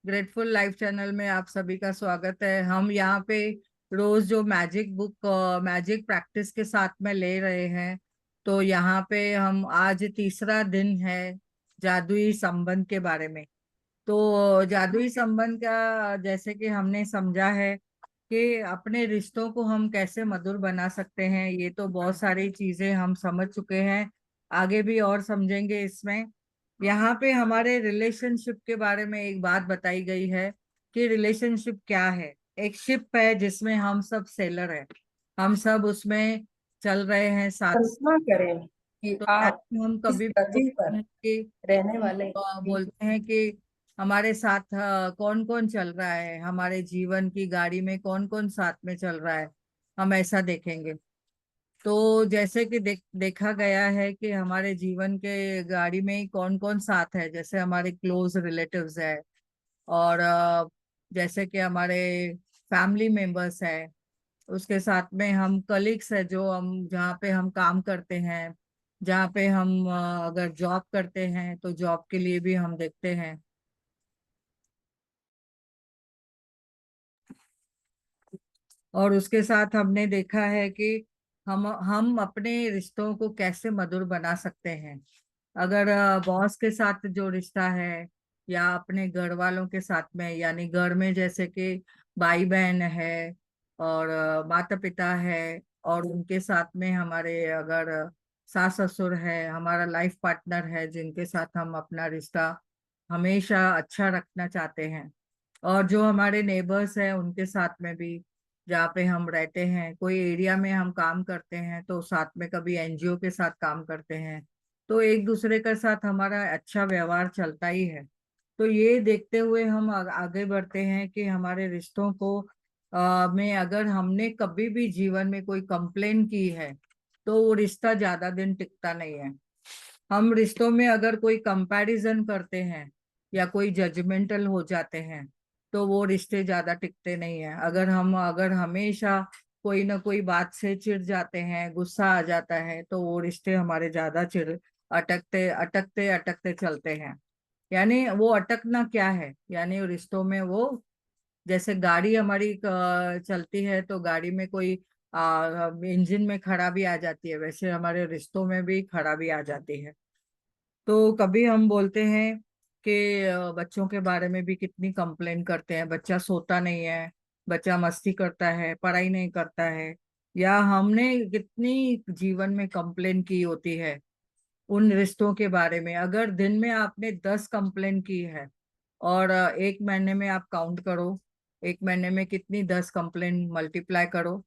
Grateful life channel में आप सभी का स्वागत है। हम यहाँ पे रोज जो मैजिक बुक मैजिक प्रैक्टिस के साथ में ले रहे हैं। तो यहाँ पे हम आज तीसरा दिन है जादुई संबंध के बारे में। तो जादुई संबंध का जैसे कि हमने समझा है कि अपने रिश्तों को हम कैसे मधुर बना सकते हैं, ये तो बहुत सारी चीजें हम समझ चुके हैं। आगे भी और समझेंगे इसमें। यहाँ पे हमारे रिलेशनशिप के बारे में एक बात बताई गई है कि रिलेशनशिप क्या है। एक शिप है जिसमें हम सब सेलर हैं, हम सब उसमें चल रहे हैं साथ। कल्पना करें कि तो आप हम इस कभी पृथ्वी बोलते पर हैं कि रहने हम वाले एक बोलते हैं कि हमारे साथ कौन कौन चल रहा है, हमारे जीवन की गाड़ी में कौन कौन साथ में चल रहा है, हम ऐसा देखेंगे। तो जैसे कि देखा गया है कि हमारे जीवन के गाड़ी में कौन कौन साथ है, जैसे हमारे क्लोज रिलेटिव्स है, और जैसे कि हमारे फैमिली मेंबर्स है। उसके साथ में हम कलीग्स है, जो हम जहाँ पे हम काम करते हैं, जहाँ पे हम अगर जॉब करते हैं तो जॉब के लिए भी हम देखते हैं। और उसके साथ हमने देखा है कि हम अपने रिश्तों को कैसे मधुर बना सकते हैं। अगर बॉस के साथ जो रिश्ता है, या अपने घर वालों के साथ में, यानी घर में जैसे कि भाई बहन है, और माता पिता है, और उनके साथ में हमारे अगर सास ससुर है, हमारा लाइफ पार्टनर है, जिनके साथ हम अपना रिश्ता हमेशा अच्छा रखना चाहते हैं। और जो हमारे नेबर्स हैं उनके साथ में भी, जहाँ पे हम रहते हैं, कोई एरिया में हम काम करते हैं तो साथ में कभी एनजीओ के साथ काम करते हैं, तो एक दूसरे के साथ हमारा अच्छा व्यवहार चलता ही है। तो ये देखते हुए हम आगे बढ़ते हैं कि हमारे रिश्तों को में अगर हमने कभी भी जीवन में कोई कंप्लेन की है तो वो रिश्ता ज्यादा दिन टिकता नहीं है। हम रिश्तों में अगर कोई कंपैरिजन करते हैं या कोई जजमेंटल हो जाते हैं तो वो रिश्ते ज्यादा टिकते नहीं है। अगर हमेशा कोई ना कोई बात से चिढ़ जाते हैं, गुस्सा आ जाता है, तो वो रिश्ते हमारे ज्यादा चिढ़ अटकते अटकते अटकते चलते हैं। यानी वो अटकना क्या है, यानी रिश्तों में वो जैसे गाड़ी हमारी चलती है तो गाड़ी में कोई इंजन में खराबी आ जाती है, वैसे हमारे रिश्तों में भी खराबी आ जाती है। तो कभी हम बोलते हैं कि बच्चों के बारे में भी कितनी कंप्लेन करते हैं, बच्चा सोता नहीं है, बच्चा मस्ती करता है, पढ़ाई नहीं करता है। या हमने कितनी जीवन में कंप्लेन की होती है उन रिश्तों के बारे में। अगर दिन में आपने 10 कंप्लेन की है, और एक महीने में आप काउंट करो, एक महीने में कितनी 10 कंप्लेन मल्टीप्लाई करो,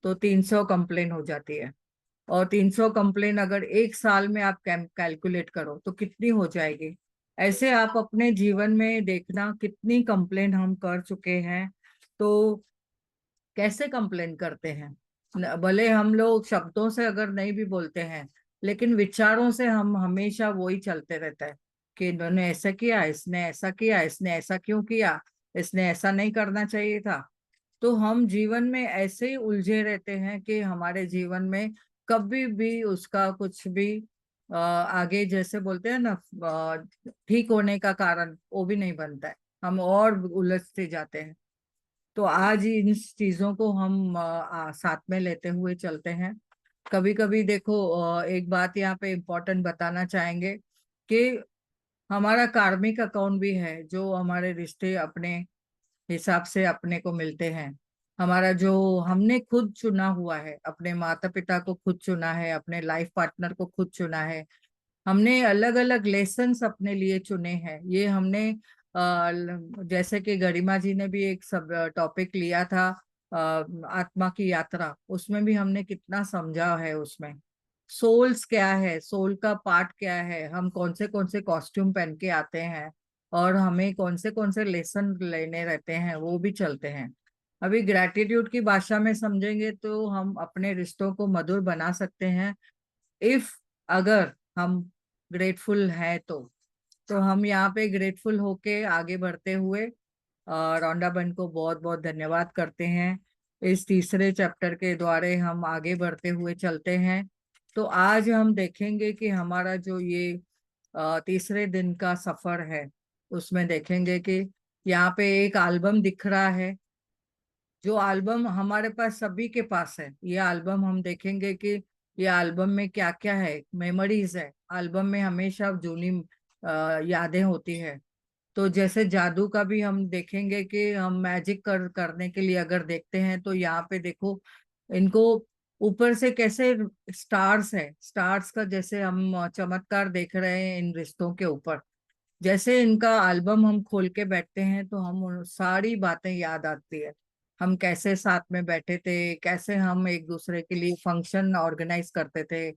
तो 300 कंप्लेन हो जाती है। और 300 कंप्लेन अगर एक साल में आप कैलकुलेट करो तो कितनी हो जाएगी। ऐसे आप अपने जीवन में देखना कितनी कंप्लेन हम कर चुके हैं। तो कैसे कंप्लेन करते हैं, भले हम लोग शब्दों से अगर नहीं भी बोलते हैं, लेकिन विचारों से हम हमेशा वही चलते रहता है कि इन्होंने ऐसा किया, इसने ऐसा किया, इसने ऐसा क्यों किया, इसने ऐसा नहीं करना चाहिए था। तो हम जीवन में ऐसे ही उलझे रहते हैं कि हमारे जीवन में कभी भी उसका कुछ भी आगे जैसे बोलते हैं ना, ठीक होने का कारण वो भी नहीं बनता है। हम और उलझते जाते हैं। तो आज इन चीजों को हम साथ में लेते हुए चलते हैं। कभी कभी देखो, एक बात यहाँ पे इम्पोर्टेंट बताना चाहेंगे कि हमारा कार्मिक अकाउंट भी है, जो हमारे रिश्ते अपने हिसाब से अपने को मिलते हैं। हमारा जो हमने खुद चुना हुआ है, अपने माता पिता को खुद चुना है, अपने लाइफ पार्टनर को खुद चुना है। हमने अलग अलग लेसन्स अपने लिए चुने हैं। ये हमने जैसे कि गरिमा जी ने भी एक सब टॉपिक लिया था, आत्मा की यात्रा, उसमें भी हमने कितना समझा है उसमें। सोल्स क्या है, सोल का पार्ट क्या है, हम कौन से कॉस्ट्यूम पहन के आते हैं, और हमें कौन से लेसन लेने रहते हैं, वो भी चलते हैं। अभी ग्रैटिट्यूड की भाषा में समझेंगे तो हम अपने रिश्तों को मधुर बना सकते हैं, इफ अगर हम ग्रेटफुल है तो हम यहाँ पे ग्रेटफुल होके आगे बढ़ते हुए रौंडा बहन को बहुत बहुत धन्यवाद करते हैं। इस तीसरे चैप्टर के द्वारे हम आगे बढ़ते हुए चलते हैं। तो आज हम देखेंगे कि हमारा जो ये तीसरे दिन का सफर है, उसमें देखेंगे कि यहाँ पे एक एल्बम दिख रहा है, जो एल्बम हमारे पास सभी के पास है। ये एल्बम हम देखेंगे कि ये एल्बम में क्या क्या है, मेमोरीज है। एल्बम में हमेशा जूनी यादें होती है। तो जैसे जादू का भी हम देखेंगे कि हम मैजिक करने के लिए अगर देखते हैं तो यहाँ पे देखो इनको ऊपर से कैसे स्टार्स है, स्टार्स का जैसे हम चमत्कार देख रहे हैं इन रिश्तों के ऊपर। जैसे इनका एल्बम हम खोल के बैठते हैं तो हम उन सारी बातें याद आती है। हम कैसे साथ में बैठे थे, कैसे हम एक दूसरे के लिए फंक्शन ऑर्गेनाइज करते थे,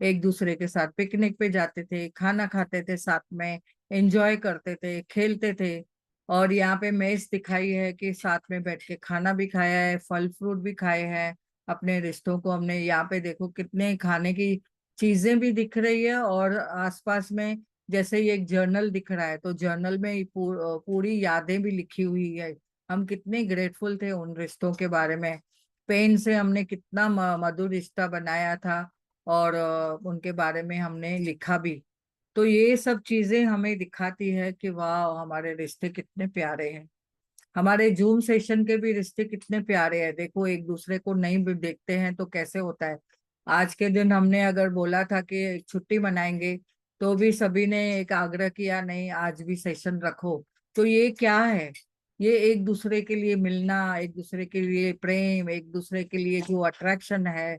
एक दूसरे के साथ पिकनिक पे जाते थे, खाना खाते थे साथ में, एंजॉय करते थे, खेलते थे। और यहाँ पे मेज दिखाई है कि साथ में बैठ के खाना भी खाया है, फल फ्रूट भी खाए हैं। अपने रिश्तों को हमने यहाँ पे देखो कितने खाने की चीजें भी दिख रही है। और आसपास में जैसे ये एक जर्नल दिख रहा है, तो जर्नल में ये पूरी यादें भी लिखी हुई है। हम कितने ग्रेटफुल थे उन रिश्तों के बारे में। पेन से हमने कितना मधुर रिश्ता बनाया था, और उनके बारे में हमने लिखा भी। तो ये सब चीजें हमें दिखाती है कि वाह, हमारे रिश्ते कितने प्यारे हैं। हमारे जूम सेशन के भी रिश्ते कितने प्यारे हैं। देखो, एक दूसरे को नहीं भी देखते हैं तो कैसे होता है। आज के दिन हमने अगर बोला था कि छुट्टी मनाएंगे, तो भी सभी ने एक आग्रह किया, नहीं आज भी सेशन रखो। तो ये क्या है? ये एक दूसरे के लिए मिलना, एक दूसरे के लिए प्रेम, एक दूसरे के लिए जो अट्रैक्शन है।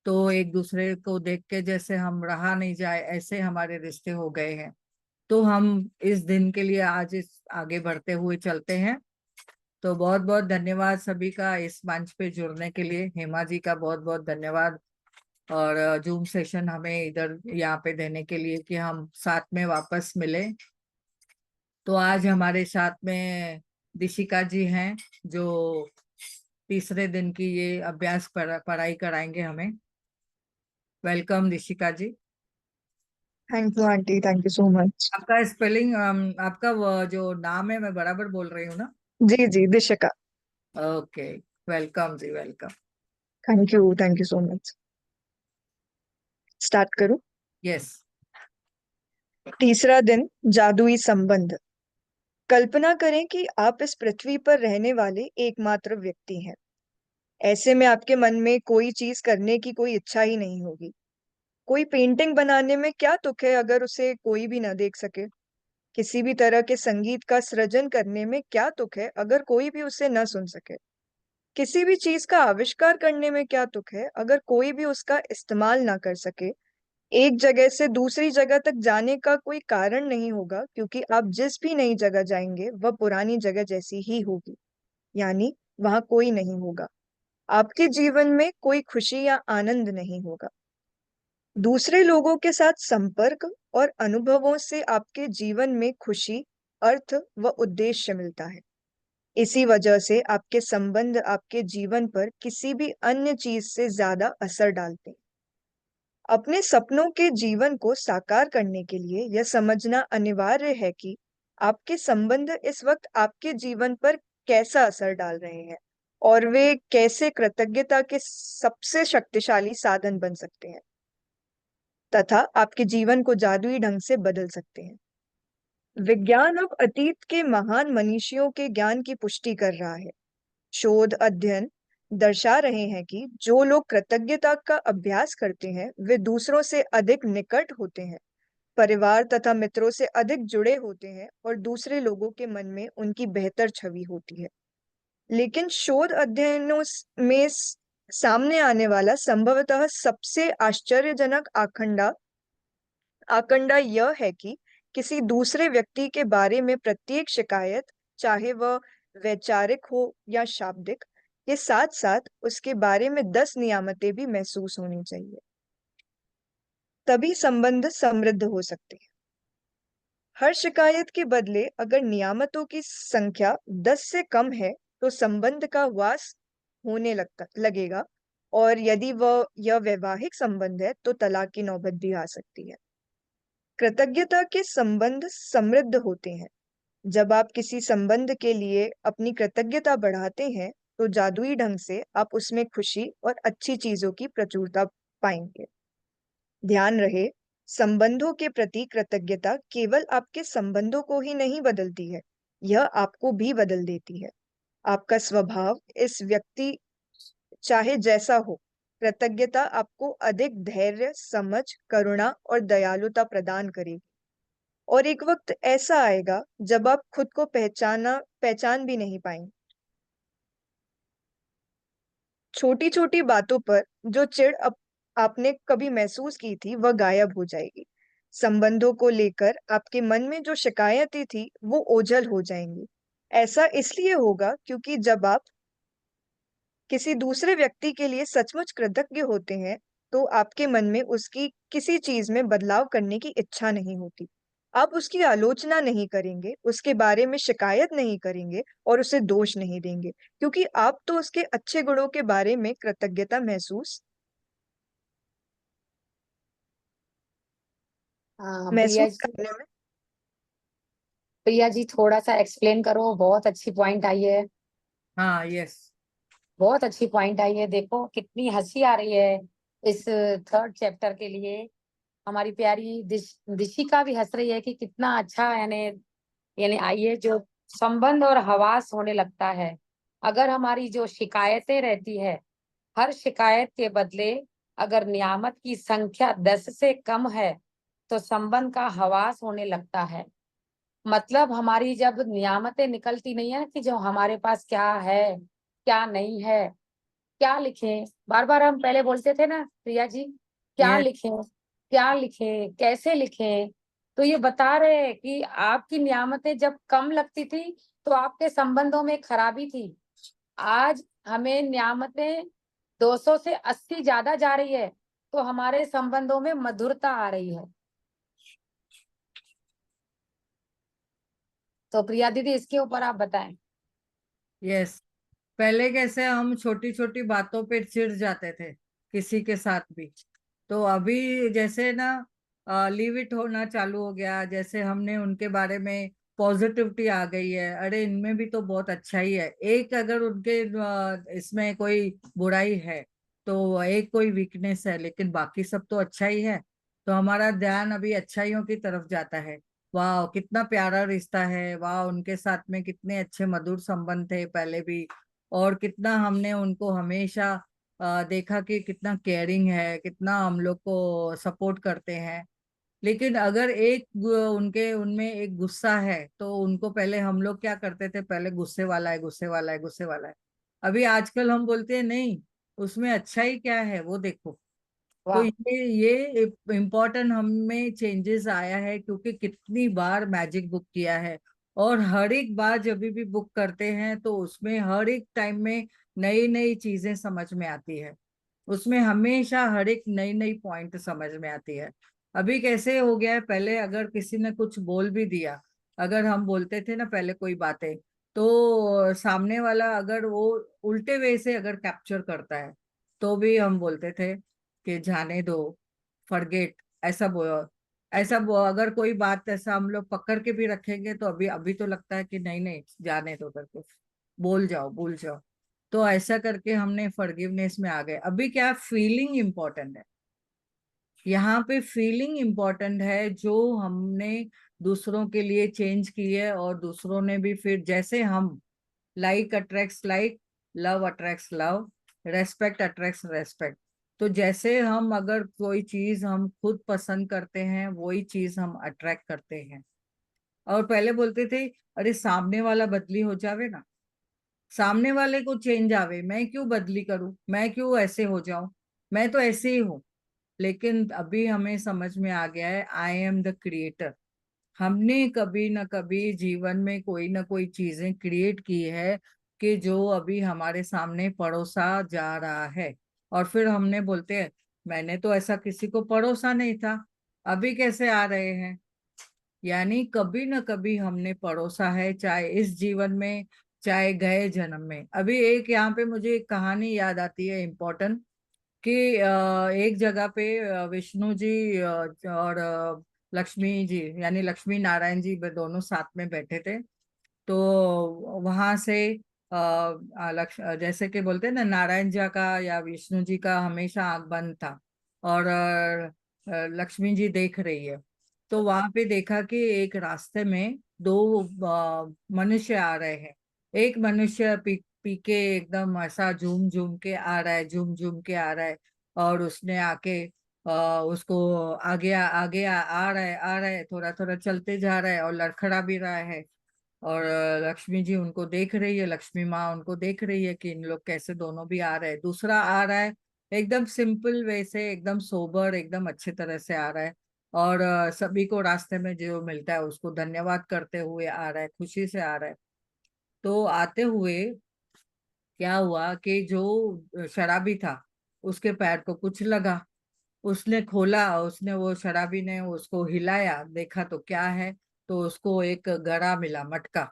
तो एक दूसरे को देख के जैसे हम रहा नहीं जाए, ऐसे हमारे रिश्ते हो गए हैं। तो हम इस दिन के लिए आज इस आगे बढ़ते हुए चलते हैं। तो बहुत बहुत धन्यवाद सभी का इस मंच पे जुड़ने के लिए। हेमा जी का बहुत बहुत धन्यवाद। और जूम सेशन हमें इधर यहाँ पे देने के लिए कि हम साथ में वापस मिले। तो आज हमारे साथ में दिशिका जी हैं, जो तीसरे दिन की ये अभ्यास पढ़ाई कराएंगे हमें। Welcome Dishika ji. Thank you aunty, thank you so much. आपका स्पेलिंग, आपका वो जो नाम है, मैं बराबर बोल रही हूँ ना? जी जी, दिशिका। ओके, वेलकम जी, welcome. Thank you so much. Start करूं? यस। तीसरा दिन, जादुई संबंध। कल्पना करें कि आप इस पृथ्वी पर रहने वाले एकमात्र व्यक्ति हैं। ऐसे में आपके मन में कोई चीज करने की कोई इच्छा ही नहीं होगी। कोई पेंटिंग बनाने में क्या तुक है अगर उसे कोई भी ना देख सके। किसी भी तरह के संगीत का सृजन करने में क्या तुक है अगर कोई भी उसे न सुन सके। किसी भी चीज का आविष्कार करने में क्या तुक है अगर कोई भी उसका इस्तेमाल ना कर सके। एक जगह से दूसरी जगह तक जाने का कोई कारण नहीं होगा, क्योंकि आप जिस भी नई जगह जाएंगे वह पुरानी जगह जैसी ही होगी। यानी वहां कोई नहीं होगा। आपके जीवन में कोई खुशी या आनंद नहीं होगा। दूसरे लोगों के साथ संपर्क और अनुभवों से आपके जीवन में खुशी, अर्थ व उद्देश्य मिलता है। इसी वजह से आपके संबंध आपके जीवन पर किसी भी अन्य चीज से ज्यादा असर डालते हैं। अपने सपनों के जीवन को साकार करने के लिए यह समझना अनिवार्य है कि आपके संबंध इस वक्त आपके जीवन पर कैसा असर डाल रहे हैं, और वे कैसे कृतज्ञता के सबसे शक्तिशाली साधन बन सकते हैं तथा आपके जीवन को जादुई ढंग से बदल सकते हैं। विज्ञान अब अतीत के महान मनीषियों के ज्ञान की पुष्टि कर रहा है। शोध अध्ययन दर्शा रहे हैं कि जो लोग कृतज्ञता का अभ्यास करते हैं वे दूसरों से अधिक निकट होते हैं, परिवार तथा मित्रों से अधिक जुड़े होते हैं और दूसरे लोगों के मन में उनकी बेहतर छवि होती है। लेकिन शोध अध्ययनों में सामने आने वाला संभवतः सबसे आश्चर्यजनक आंकड़ा यह है कि किसी दूसरे व्यक्ति के बारे में प्रत्येक शिकायत, चाहे वह वैचारिक हो या शाब्दिक, के साथ साथ उसके बारे में 10 नियामतें भी महसूस होनी चाहिए। तभी संबंध समृद्ध हो सकते हैं। हर शिकायत के बदले अगर नियामतों की संख्या 10 से कम है तो संबंध का वास होने लगेगा। और यदि वह यह वैवाहिक संबंध है तो तलाक की नौबत भी आ सकती है। कृतज्ञता के संबंध समृद्ध होते हैं। जब आप किसी संबंध के लिए अपनी कृतज्ञता बढ़ाते हैं तो जादुई ढंग से आप उसमें खुशी और अच्छी चीजों की प्रचुरता पाएंगे। ध्यान रहे, संबंधों के प्रति कृतज्ञता केवल आपके संबंधों को ही नहीं बदलती है, यह आपको भी बदल देती है। आपका स्वभाव इस व्यक्ति चाहे जैसा हो, कृतज्ञता आपको अधिक धैर्य, समझ, करुणा और दयालुता प्रदान करेगी। और एक वक्त ऐसा आएगा जब आप खुद को पहचान भी नहीं पाएंगे। छोटी छोटी बातों पर जो चिढ़ आपने कभी महसूस की थी वह गायब हो जाएगी। संबंधों को लेकर आपके मन में जो शिकायतें थी वो ओझल हो जाएंगी। ऐसा इसलिए होगा क्योंकि जब आप किसी दूसरे व्यक्ति के लिए सचमुच कृतज्ञ होते हैं, तो आपके मन में उसकी किसी चीज में बदलाव करने की इच्छा नहीं होती। आप उसकी आलोचना नहीं करेंगे, उसके बारे में शिकायत नहीं करेंगे और उसे दोष नहीं देंगे, क्योंकि आप तो उसके अच्छे गुणों के बारे में कृतज्ञता हाँ महसूस प्रिया जी, करने में। प्रिया जी थोड़ा सा एक्सप्लेन करो, बहुत अच्छी पॉइंट आई है। हाँ, यस। बहुत अच्छी पॉइंट आई है, देखो कितनी हंसी आ रही है इस थर्ड चैप्टर के लिए। हमारी प्यारी दिशिका भी हंस रही है कि कितना अच्छा, यानी यानी आइए जो संबंध और हवास होने लगता है। अगर हमारी जो शिकायतें रहती है, हर शिकायत के बदले अगर नियामत की संख्या 10 से कम है तो संबंध का हवास होने लगता है। मतलब हमारी जब नियामतें निकलती नहीं है कि जो हमारे पास क्या है क्या नहीं है, क्या लिखें, बार बार हम पहले बोलते थे ना प्रिया जी, क्या यस, लिखें, क्या लिखें, कैसे लिखें। तो ये बता रहे हैं कि आपकी नियामतें जब कम लगती थी तो आपके संबंधों में खराबी थी। आज हमें नियामतें 200 से 80 ज्यादा जा रही है तो हमारे संबंधों में मधुरता आ रही है। तो प्रिया दीदी इसके ऊपर आप बताएं। यस। पहले कैसे हम छोटी छोटी बातों पे चिढ़ जाते थे किसी के साथ भी। तो अभी जैसे ना लीव इट होना चालू हो गया, जैसे हमने उनके बारे में पॉजिटिविटी आ गई है, अरे इनमें भी तो बहुत अच्छा ही है। एक अगर उनके इसमें कोई बुराई है तो एक कोई वीकनेस है, लेकिन बाकी सब तो अच्छा ही है। तो हमारा ध्यान अभी अच्छाइयों की तरफ जाता है। वाह कितना प्यारा रिश्ता है, वाह उनके साथ में कितने अच्छे मधुर संबंध थे पहले भी। और कितना हमने उनको हमेशा देखा कि कितना केयरिंग है, कितना हम लोग को सपोर्ट करते हैं। लेकिन अगर उनके उनमें एक गुस्सा है तो उनको पहले हम लोग क्या करते थे, पहले गुस्से वाला है, गुस्से वाला है, गुस्से वाला है। अभी आजकल हम बोलते हैं नहीं, उसमें अच्छा ही क्या है वो देखो। तो वाह। ये इम्पोर्टेंट हमें चेंजेस आया है, क्योंकि कितनी बार मैजिक बुक किया है। और हर एक बार जब भी बुक करते हैं तो उसमें हर एक टाइम में नई नई चीजें समझ में आती है। उसमें हमेशा हर एक नई नई पॉइंट समझ में आती है। अभी कैसे हो गया है, पहले अगर किसी ने कुछ बोल भी दिया, अगर हम बोलते थे ना पहले कोई बातें, तो सामने वाला अगर वो उल्टे वे से अगर कैप्चर करता है तो भी हम बोलते थे कि जाने दो, फॉरगेट। अगर कोई बात ऐसा हम लोग पकड़ के भी रखेंगे तो अभी अभी तो लगता है कि नहीं नहीं जाने दो करके, बोल जाओ भूल जाओ। तो ऐसा करके हमने फॉरगिवनेस में आ गए। अभी क्या फीलिंग इंपॉर्टेंट है, यहाँ पे फीलिंग इंपॉर्टेंट है जो हमने दूसरों के लिए चेंज की है। और दूसरों ने भी फिर जैसे हम, like attracts like, love attracts love, respect attracts respect. तो जैसे हम अगर कोई चीज हम खुद पसंद करते हैं वही चीज हम अट्रैक्ट करते हैं। और पहले बोलते थे अरे सामने वाला बदली हो जावे ना, सामने वाले को चेंज आवे, मैं क्यों बदली करूं, मैं क्यों ऐसे हो जाऊं, मैं तो ऐसे ही हूं। लेकिन अभी हमें समझ में आ गया है आई एम द क्रिएटर। हमने कभी ना कभी जीवन में कोई ना कोई चीजें क्रिएट की है कि जो अभी हमारे सामने परोसा जा रहा है। और फिर हमने बोलते हैं मैंने तो ऐसा किसी को परोसा नहीं था, अभी कैसे आ रहे हैं। यानी कभी ना कभी हमने परोसा है, चाहे इस जीवन में चाहे गए जन्म में। अभी एक यहाँ पे मुझे एक कहानी याद आती है इम्पोर्टेंट, कि एक जगह पे विष्णु जी और लक्ष्मी जी, यानी लक्ष्मी नारायण जी दोनों साथ में बैठे थे। तो वहां से जैसे कि बोलते हैं ना, नारायण जी का या विष्णु जी का हमेशा आंख बंद था और लक्ष्मी जी देख रही है। तो वहां पे देखा कि एक रास्ते में दो मनुष्य आ रहे हैं। एक मनुष्य पी के एकदम ऐसा झूम झूम के आ रहा है, झूम झूम के आ रहा है, और उसने आके उसको आगे आगे आ रहा है, थोड़ा थोड़ा चलते जा रहा है और लड़खड़ा भी रहा है। और लक्ष्मी जी उनको देख रही है, लक्ष्मी माँ उनको देख रही है कि इन लोग कैसे दोनों भी आ रहे हैं। दूसरा आ रहा है एकदम सिंपल वे से, एकदम सोबर, एकदम अच्छे तरह से आ रहा है, और सभी को रास्ते में जो मिलता है उसको धन्यवाद करते हुए आ रहा है, खुशी से आ रहा है। तो आते हुए क्या हुआ कि जो शराबी था उसके पैर को कुछ लगा। उसने खोला, उसने वो शराबी ने उसको हिलाया, देखा तो क्या है, तो उसको एक गड़ा मिला, मटका,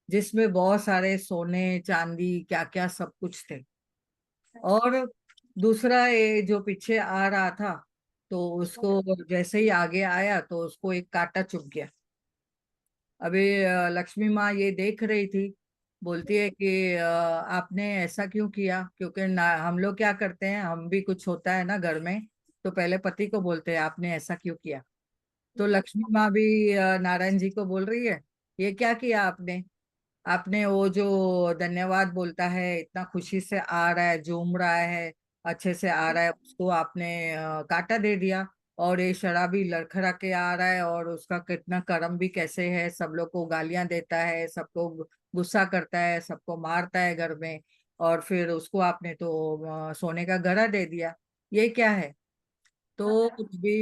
जिसमें बहुत सारे सोने चांदी क्या क्या सब कुछ थे। और दूसरा ये जो पीछे आ रहा था, तो उसको जैसे ही आगे आया तो उसको एक कांटा चुभ गया। अभी लक्ष्मी माँ ये देख रही थी, बोलती है कि आपने ऐसा क्यों किया, क्योंकि ना हम लोग क्या करते हैं, हम भी कुछ होता है ना घर में, तो पहले पति को बोलते हैं आपने ऐसा क्यों किया। तो लक्ष्मी माँ भी नारायण जी को बोल रही है, ये क्या किया आपने, आपने वो जो धन्यवाद बोलता है, इतना खुशी से आ रहा है, झूम रहा है, अच्छे से आ रहा है, उसको आपने कांटा दे दिया। और ये शराबी लड़खड़ा के आ रहा है, और उसका कितना कर्म भी कैसे है, सब लोग को गालियां देता है, सबको गुस्सा करता है, सबको मारता है घर में, और फिर उसको आपने तो सोने का घड़ा दे दिया, ये क्या है। तो कुछ भी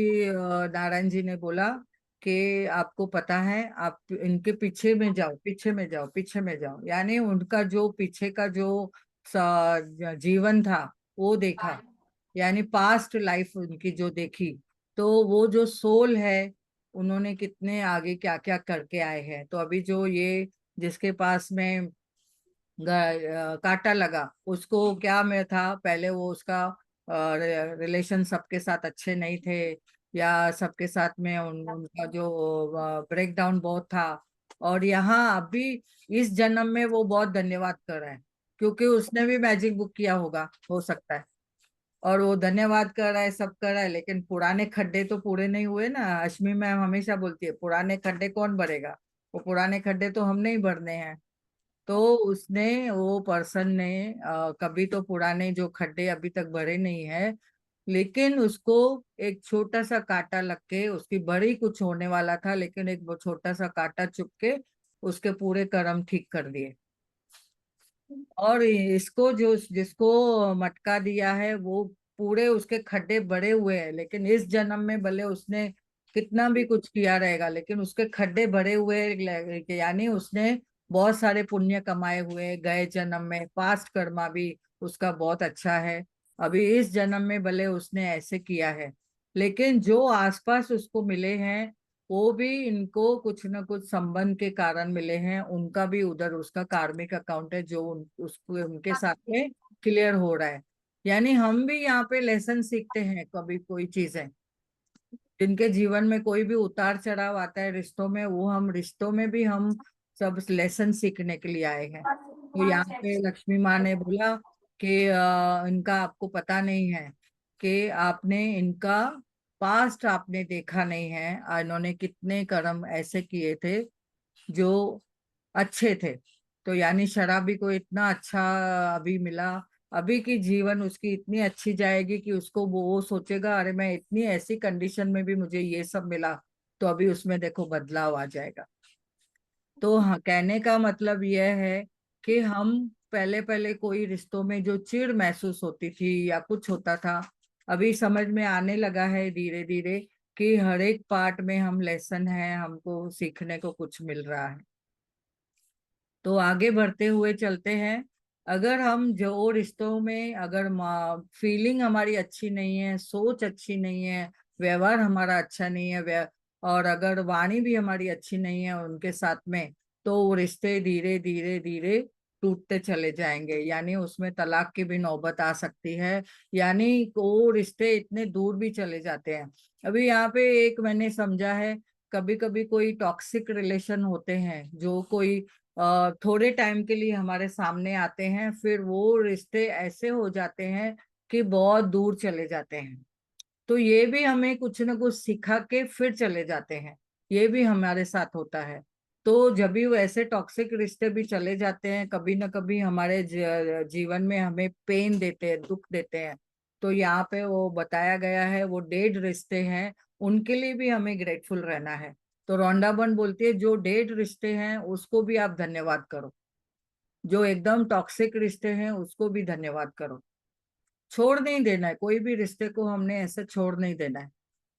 नारायण जी ने बोला कि आपको पता है, आप इनके पीछे में जाओ, पीछे में जाओ, पीछे में जाओ, यानी उनका जो पीछे का जो जीवन था वो देखा, यानी पास्ट लाइफ उनकी जो देखी, तो वो जो सोल है, उन्होंने कितने आगे क्या क्या करके आए हैं। तो अभी जो ये जिसके पास में कांटा लगा, उसको क्या में था, पहले वो उसका रिलेशन सबके साथ अच्छे नहीं थे, या सबके साथ में उनका जो ब्रेक डाउन बहुत था। और यहाँ अभी इस जन्म में वो बहुत धन्यवाद कर रहे हैं, क्योंकि उसने भी मैजिक बुक किया होगा, हो सकता है, और वो धन्यवाद कर रहा है, सब कर रहा है, लेकिन पुराने खड्डे तो पूरे नहीं हुए ना। अश्मी मैम हमेशा बोलती है पुराने खड्डे कौन भरेगा, वो पुराने खड्डे तो हमने ही भरने हैं। तो उसने, वो पर्सन ने कभी तो पुराने जो खड्डे अभी तक भरे नहीं है, लेकिन उसको एक छोटा सा कांटा लग के, उसकी बड़ी कुछ होने वाला था, लेकिन एक वो छोटा सा कांटा चुभ के उसके पूरे कर्म ठीक कर दिए। और इसको जो जिसको मटका दिया है, वो पूरे उसके खड्डे भरे हुए हैं, लेकिन इस जन्म में भले उसने कितना भी कुछ किया रहेगा, लेकिन उसके खड्डे भरे हुए हैं, यानी उसने बहुत सारे पुण्य कमाए हुए गए जन्म में, पास्ट कर्मा भी उसका बहुत अच्छा है। अभी इस जन्म में भले उसने ऐसे किया है, लेकिन जो आसपास उसको मिले हैं वो भी इनको कुछ न कुछ संबंध के कारण मिले हैं, उनका भी उधर उसका कार्मिक अकाउंट है जो उसको उनके साथ में क्लियर हो रहा है। यानी हम भी यहाँ पे लेसन सीखते हैं, कभी कोई चीजें जिनके जीवन में कोई भी उतार चढ़ाव आता है रिश्तों में, वो हम रिश्तों में भी हम सब लेसन सीखने के लिए आए हैं। तो यहाँ पे लक्ष्मी माँ ने बोला कि इनका आपको पता नहीं है कि आपने इनका पास्ट आपने देखा नहीं है, इन्होंने कितने कर्म ऐसे किए थे जो अच्छे थे। तो यानी शराबी को इतना अच्छा अभी मिला, अभी की जीवन उसकी इतनी अच्छी जाएगी कि उसको वो सोचेगा अरे मैं इतनी ऐसी कंडीशन में भी मुझे ये सब मिला, तो अभी उसमें देखो बदलाव आ जाएगा। तो हाँ, कहने का मतलब यह है कि हम पहले पहले कोई रिश्तों में जो चिढ़ महसूस होती थी या कुछ होता था, अभी समझ में आने लगा है धीरे धीरे कि हर एक पार्ट में हम लेसन है, हमको सीखने को कुछ मिल रहा है। तो आगे बढ़ते हुए चलते हैं। अगर हम जो रिश्तों में अगर फीलिंग हमारी अच्छी नहीं है, सोच अच्छी नहीं है, व्यवहार हमारा अच्छा नहीं है, और अगर वाणी भी हमारी अच्छी नहीं है उनके साथ में, तो वो रिश्ते धीरे धीरे धीरे टूटते चले जाएंगे, यानी उसमें तलाक की भी नौबत आ सकती है, यानी वो रिश्ते इतने दूर भी चले जाते हैं। अभी यहाँ पे एक मैंने समझा है, कभी कभी कोई टॉक्सिक रिलेशन होते हैं जो कोई थोड़े टाइम के लिए हमारे सामने आते हैं, फिर वो रिश्ते ऐसे हो जाते हैं कि बहुत दूर चले जाते हैं। तो ये भी हमें कुछ ना कुछ सिखा के फिर चले जाते हैं, ये भी हमारे साथ होता है। तो जब भी वो ऐसे टॉक्सिक रिश्ते भी चले जाते हैं, कभी ना कभी हमारे जीवन में हमें पेन देते हैं, दुख देते हैं, तो यहाँ पे वो बताया गया है वो डेड रिश्ते हैं, उनके लिए भी हमें ग्रेटफुल रहना है। तो रोंडा बर्न बोलती है जो डेड रिश्ते हैं उसको भी आप धन्यवाद करो, जो एकदम टॉक्सिक रिश्ते हैं उसको भी धन्यवाद करो। छोड़ नहीं देना है, कोई भी रिश्ते को हमने ऐसे छोड़ नहीं देना है।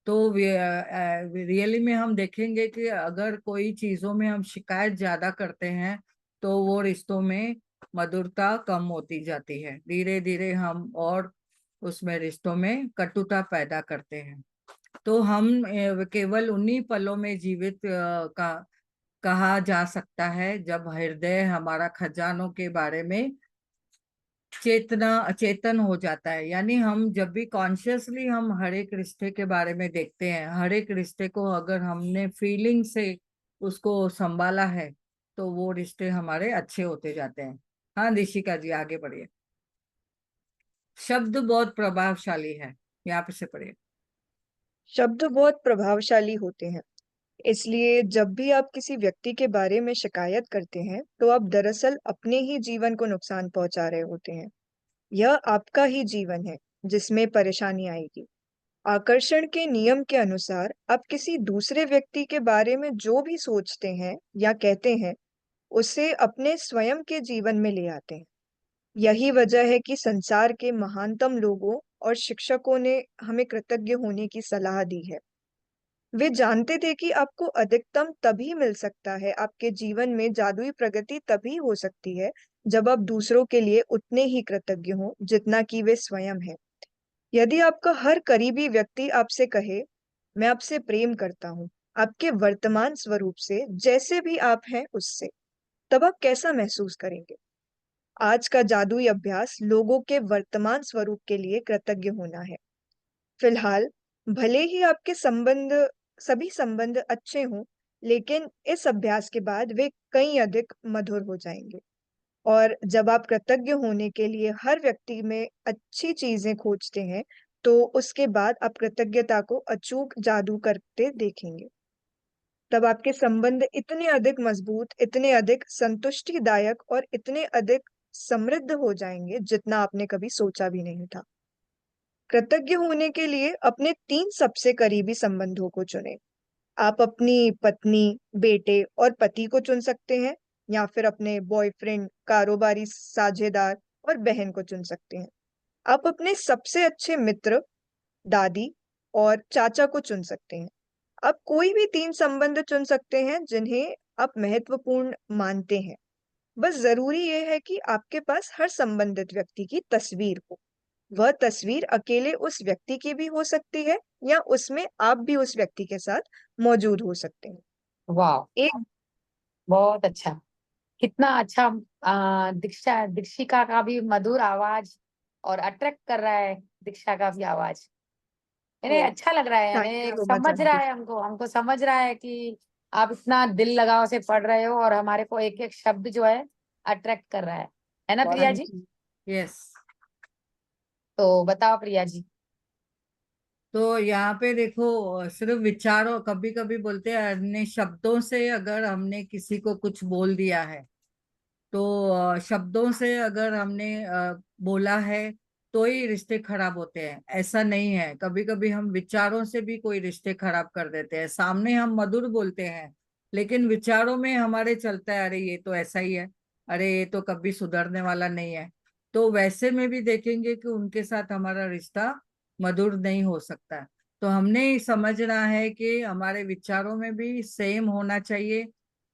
तो रियली में हम देखेंगे कि अगर कोई चीजों में हम शिकायत ज्यादा करते हैं तो वो रिश्तों में मधुरता कम होती जाती है, धीरे धीरे हम और उसमें रिश्तों में कटुता पैदा करते हैं। तो हम केवल उन्हीं पलों में जीवित कहा जा सकता है जब हृदय हमारा खजानों के बारे में चेतन हो जाता है। यानी हम जब भी कॉन्शियसली हम हर एक रिश्ते के बारे में देखते हैं, हर एक रिश्ते को अगर हमने फीलिंग से उसको संभाला है तो वो रिश्ते हमारे अच्छे होते जाते हैं। हाँ दिशिका जी आगे बढ़िए। शब्द बहुत प्रभावशाली है, यहाँ पे से पढ़िए। शब्द बहुत प्रभावशाली होते हैं, इसलिए जब भी आप किसी व्यक्ति के बारे में शिकायत करते हैं तो आप दरअसल अपने ही जीवन को नुकसान पहुंचा रहे होते हैं। यह आपका ही जीवन है जिसमें परेशानी आएगी। आकर्षण के नियम के अनुसार आप किसी दूसरे व्यक्ति के बारे में जो भी सोचते हैं या कहते हैं, उसे अपने स्वयं के जीवन में ले आते हैं। यही वजह है कि संसार के महानतम लोगों और शिक्षकों ने हमें कृतज्ञ होने की सलाह दी है। वे जानते थे कि आपको अधिकतम तभी मिल सकता है, आपके जीवन में जादुई प्रगति तभी हो सकती है जब आप दूसरों के लिए उतने ही कृतज्ञ हों जितना कि वे स्वयं हैं। यदि आपका हर करीबी व्यक्ति आपसे कहे, मैं आपसे प्रेम करता हूँ, आपके वर्तमान स्वरूप से, जैसे भी आप हैं उससे, तब आप कैसा महसूस करेंगे? आज का जादुई अभ्यास लोगों के वर्तमान स्वरूप के लिए कृतज्ञ होना है। फिलहाल भले ही आपके सभी संबंध अच्छे हों, लेकिन इस अभ्यास के बाद वे कई अधिक मधुर हो जाएंगे। और जब आप कृतज्ञ होने के लिए हर व्यक्ति में अच्छी चीजें खोजते हैं, तो उसके बाद आप कृतज्ञता को अचूक जादू करते देखेंगे। तब आपके संबंध इतने अधिक मजबूत, इतने अधिक संतुष्टिदायक और इतने अधिक समृद्ध हो जाएंगे जितना आपने कभी सोचा भी नहीं था। कृतज्ञ होने के लिए अपने 3 सबसे करीबी संबंधों को चुनें। आप अपनी पत्नी, बेटे और पति को चुन सकते हैं, या फिर अपने बॉयफ्रेंड, कारोबारी साझेदार और बहन को चुन सकते हैं। आप अपने सबसे अच्छे मित्र, दादी और चाचा को चुन सकते हैं। आप कोई भी 3 संबंध चुन सकते हैं जिन्हें आप महत्वपूर्ण मानते हैं। बस जरूरी यह है कि आपके पास हर संबंधित व्यक्ति की तस्वीर हो। वह तस्वीर अकेले उस व्यक्ति की भी हो सकती है, या उसमें आप भी उस व्यक्ति के साथ मौजूद हो सकते हैं। वाह, एक बहुत अच्छा। कितना अच्छा। दीक्षिका का भी मधुर आवाज और अट्रैक्ट कर रहा है, दीक्षा का भी आवाज। यानी ओ, अच्छा लग रहा है, थैंक यानी यू सो मच समझ रहा आंटी। है हमको हमको समझ रहा है कि आप इतना दिल लगाव से पढ़ रहे हो और हमारे को एक एक शब्द जो है अट्रैक्ट कर रहा है ना हाँ प्रिया जी? जी, यस। तो बताओ प्रिया जी। तो यहाँ पे देखो, सिर्फ विचारों, कभी कभी बोलते हैं अन्य शब्दों से अगर हमने किसी को कुछ बोल दिया है, तो शब्दों से अगर हमने बोला है तो ही रिश्ते खराब होते हैं, ऐसा नहीं है। कभी कभी हम विचारों से भी कोई रिश्ते खराब कर देते हैं। सामने हम मधुर बोलते हैं लेकिन विचारों में हमारे चलता है अरे ये तो ऐसा ही है, अरे ये तो कभी सुधरने वाला नहीं है। तो वैसे में भी देखेंगे कि उनके साथ हमारा रिश्ता मधुर नहीं हो सकता। तो हमने समझना है कि हमारे विचारों में भी सेम होना चाहिए,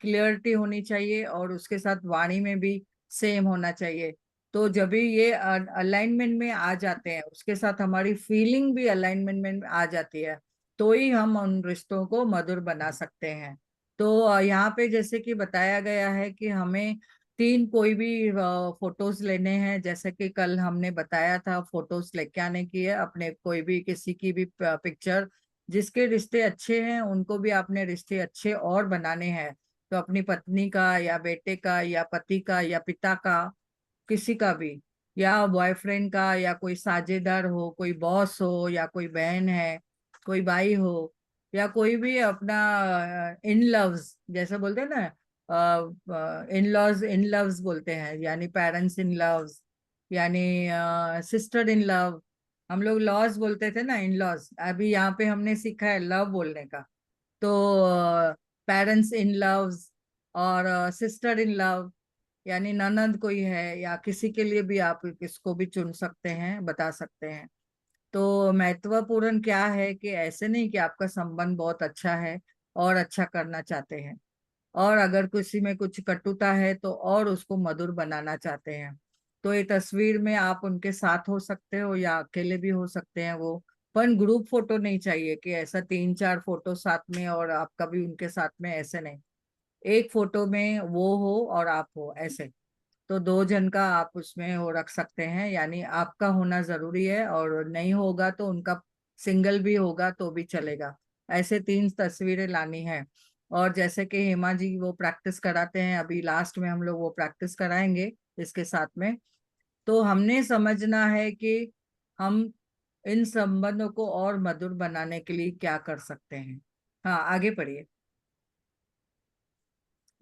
क्लियरिटी होनी चाहिए, और उसके साथ वाणी में भी सेम होना चाहिए। तो जब भी ये अलाइनमेंट में आ जाते हैं, उसके साथ हमारी फीलिंग भी अलाइनमेंट में आ जाती है, तो ही हम उन रिश्तों को मधुर बना सकते हैं। तो यहाँ पे जैसे कि बताया गया है कि हमें 3 कोई भी फोटोज लेने हैं, जैसे कि कल हमने बताया था फोटोज लेके आने की है, अपने कोई भी किसी की भी पिक्चर, जिसके रिश्ते अच्छे हैं उनको भी अपने रिश्ते अच्छे और बनाने हैं। तो अपनी पत्नी का या बेटे का या पति का या पिता का, किसी का भी, या बॉयफ्रेंड का, या कोई साझेदार हो, कोई बॉस हो, या कोई बहन है, कोई भाई हो, या कोई भी अपना इन लव्स जैसे बोलते हैं ना, इन लॉज इन लव्स बोलते हैं, यानी पेरेंट्स इन लव्स, यानी सिस्टर इन लव। हम लोग लॉज बोलते थे ना, इन लॉज। अभी यहाँ पे हमने सीखा है लव बोलने का। तो पेरेंट्स इन लव्स और सिस्टर इन लव, यानी ननद कोई है या किसी के लिए भी आप किसको भी चुन सकते हैं, बता सकते हैं। तो महत्वपूर्ण क्या है कि ऐसे नहीं कि आपका संबंध बहुत अच्छा है और अच्छा करना चाहते हैं, और अगर किसी में कुछ कटुता है तो और उसको मधुर बनाना चाहते हैं। तो ये तस्वीर में आप उनके साथ हो सकते हो या अकेले भी हो सकते हैं वो। पर ग्रुप फोटो नहीं चाहिए कि ऐसा 3-4 फोटो साथ में और आपका भी उनके साथ में, ऐसे नहीं। एक फोटो में वो हो और आप हो, ऐसे। तो 2 जन का आप उसमें वो रख सकते हैं, यानी आपका होना जरूरी है, और नहीं होगा तो उनका सिंगल भी होगा तो भी चलेगा। ऐसे 3 तस्वीरें लानी है। और जैसे कि हेमा जी वो प्रैक्टिस कराते हैं, अभी लास्ट में हम लोग वो प्रैक्टिस कराएंगे इसके साथ में। तो हमने समझना है कि हम इन संबंधों को और मधुर बनाने के लिए क्या कर सकते हैं। हाँ, आगे पढ़िए